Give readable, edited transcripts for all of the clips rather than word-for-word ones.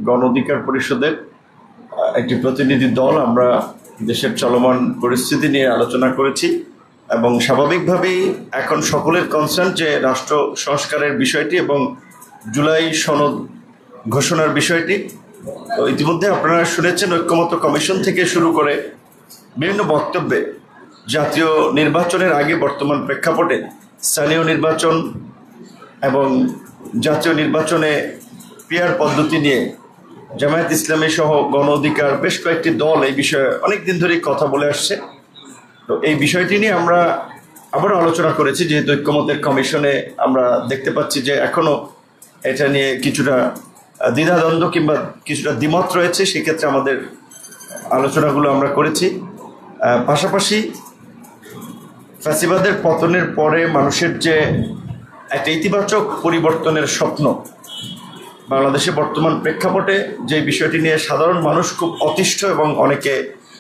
গণ অধিকার পরিষদের একটি প্রতিনিধি দল আমরা দেশের চলমান পরিস্থিতি নিয়ে আলোচনা করেছি এবং স্বাভাবিকভাবেই এখন সকলের কনসার্ন যে রাষ্ট্র সংস্কারের বিষয়টি এবং জুলাই সনদ ঘোষণার বিষয়টি। তো ইতিমধ্যে আপনারা শুনেছেন ঐক্যমত্য কমিশন থেকে শুরু করে বিভিন্ন বক্তব্যে জাতীয় নির্বাচনের আগে বর্তমান প্রেক্ষাপটে স্থানীয় নির্বাচন এবং জাতীয় নির্বাচনে পিআর পদ্ধতি নিয়ে জামায়াত ইসলামী সহ গণ অধিকার বেশ কয়েকটি দল এই বিষয়ে অনেক দিন ধরেই কথা বলে আসছে। তো এই বিষয়টি নিয়ে আমরা আবারও আলোচনা করেছি, যেহেতু ঐক্যমত্যের কমিশনে আমরা দেখতে পাচ্ছি যে এখনও এটা নিয়ে কিছুটা দ্বিধাদ্বন্দ্ব কিংবা কিছুটা দ্বিমত রয়েছে, সেক্ষেত্রে আমাদের আলোচনাগুলো আমরা করেছি। পাশাপাশি ফ্যাসিবাদের পতনের পরে মানুষের যে একটা ইতিবাচক পরিবর্তনের স্বপ্ন, বাংলাদেশে বর্তমান প্রেক্ষাপটে যে বিষয়টি নিয়ে সাধারণ মানুষ খুব অতিষ্ঠ এবং অনেকে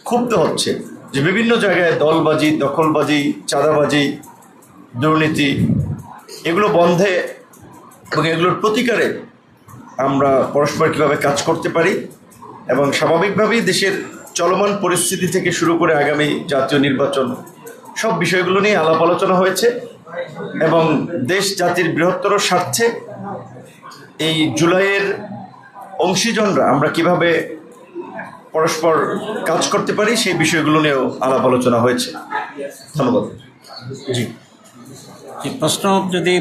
ক্ষুব্ধ হচ্ছে যে বিভিন্ন জায়গায় দলবাজি, দখলবাজি, চাঁদাবাজি, দুর্নীতি এগুলো বন্ধে এবং এগুলোর প্রতিকারে আমরা পরস্পর কীভাবে কাজ করতে পারি এবং স্বাভাবিকভাবেই দেশের চলমান পরিস্থিতি থেকে শুরু করে আগামী জাতীয় নির্বাচন সব বিষয়গুলো নিয়ে আলাপ আলোচনা হয়েছে এবং দেশ জাতির বৃহত্তর স্বার্থে এই জুলাইয়ের অংশীজনরা আমরা কিভাবে পরস্পর কাজ করতে পারি সেই বিষয়গুলো নিয়েও আলাপ আলোচনা হয়েছে। ধন্যবাদ। জি, প্রশ্ন যদি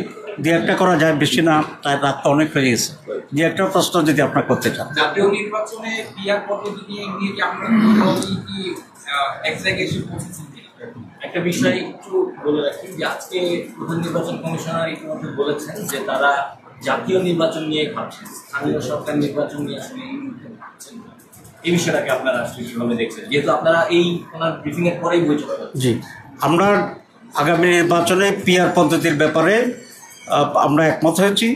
দু একটা করা যায়, বেশি না, তাই রাত তো অনেক হয়ে গেছে। দু একটা প্রশ্ন যদি আপনার করতে চান। জাতীয় নির্বাচনে পিআর পদ্ধতি নিয়ে কি আপনারা কি এক জায়গায় এসে পৌঁছেছেন? একটা বিষয় একটু বলে রাখি যে আজকে প্রধান নির্বাচন কমিশনার ইতিমধ্যে বলেছেন যে তারা জাতীয় নির্বাচন নিয়ে ভাবছেন, স্থানীয় সরকার নির্বাচন নিয়ে আসলে এই মুহূর্তে ভাবছেন। এই বিষয়টাকে আপনারা আসলে কিভাবে দেখছেন, যেহেতু আপনারা এই ওনার ব্রিফিং এর পরেই বৈঠক? জি, আমরা আগামী নির্বাচনে পিআর পদ্ধতির ব্যাপারে আমরা একমত হয়েছি,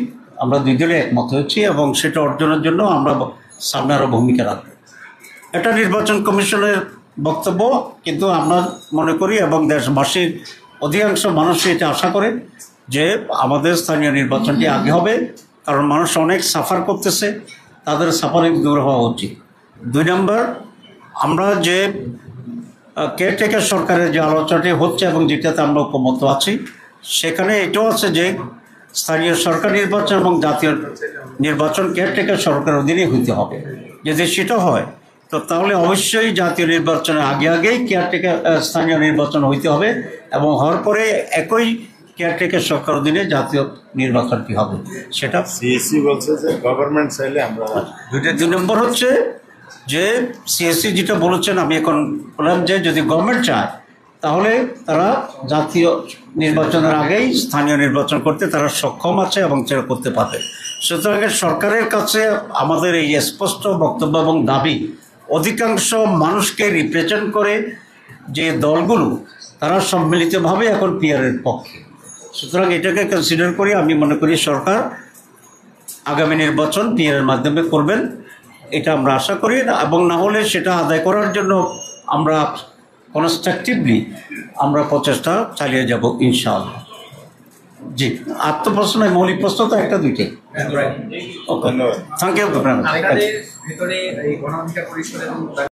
আমরা দুই দলে একমত হয়েছি এবং সেটা অর্জনের জন্য আমরা সামনে আরও ভূমিকা রাখব। এটা নির্বাচন কমিশনের বক্তব্য, কিন্তু আমরা মনে করি এবং দেশবাসীর অধিকাংশ মানুষই এটা আশা করে যে আমাদের স্থানীয় নির্বাচনটি আগে হবে, কারণ মানুষ অনেক সাফার করতেছে, তাদের সাফারিং দূর হওয়া উচিত। 2 নম্বর, আমরা যে কেয়ারটেকার সরকারের যে আলোচনাটি হচ্ছে এবং যেটাতে আমরা ঐক্যমত্য আছি, সেখানে এটাও আছে যে স্থানীয় সরকার নির্বাচন এবং জাতীয় নির্বাচন কেয়ারটেকার সরকারের অধীনে হইতে হবে। যদি সেটা হয় তো তাহলে অবশ্যই জাতীয় নির্বাচনের আগেই কেয়ারটেকার স্থানীয় নির্বাচন হইতে হবে এবং হওয়ার পরে একই কেয়ারটেকার সরকার অধীনে জাতীয় নির্বাচনটি হবে। সেটা সিএসসি বলছে যে গভর্নমেন্ট চাইলে আমরা 2 নম্বর হচ্ছে যে সিএসসি যেটা বলেছেন, আমি এখন বললাম যে যদি গভর্নমেন্ট চায় তাহলে তারা জাতীয় নির্বাচনের আগেই স্থানীয় নির্বাচন করতে তারা সক্ষম আছে এবং সেটা করতে পারবে। সুতরাং সরকারের কাছে আমাদের এই স্পষ্ট বক্তব্য এবং দাবি, অধিকাংশ মানুষকে রিপ্রেজেন্ট করে যে দলগুলো তারা সম্মিলিতভাবে এখন পিআরের পক্ষে। সুতরাং এটাকে কনসিডার করে আমি মনে করি সরকার আগামী নির্বাচন পিআরের মাধ্যমে করবেন, এটা আমরা আশা করি, এবং না হলে সেটা আদায় করার জন্য আমরা কনস্ট্রাকটিভলি আমরা প্রচেষ্টা চালিয়ে যাব ইনশাআল্লাহ। জি, আত্মপ্রশ্ন মৌলিক প্রশ্ন তো একটা দুইটাই। ওকে, থ্যাংক ইউ। ভিতরে এই গণ অধিকার পরিষদের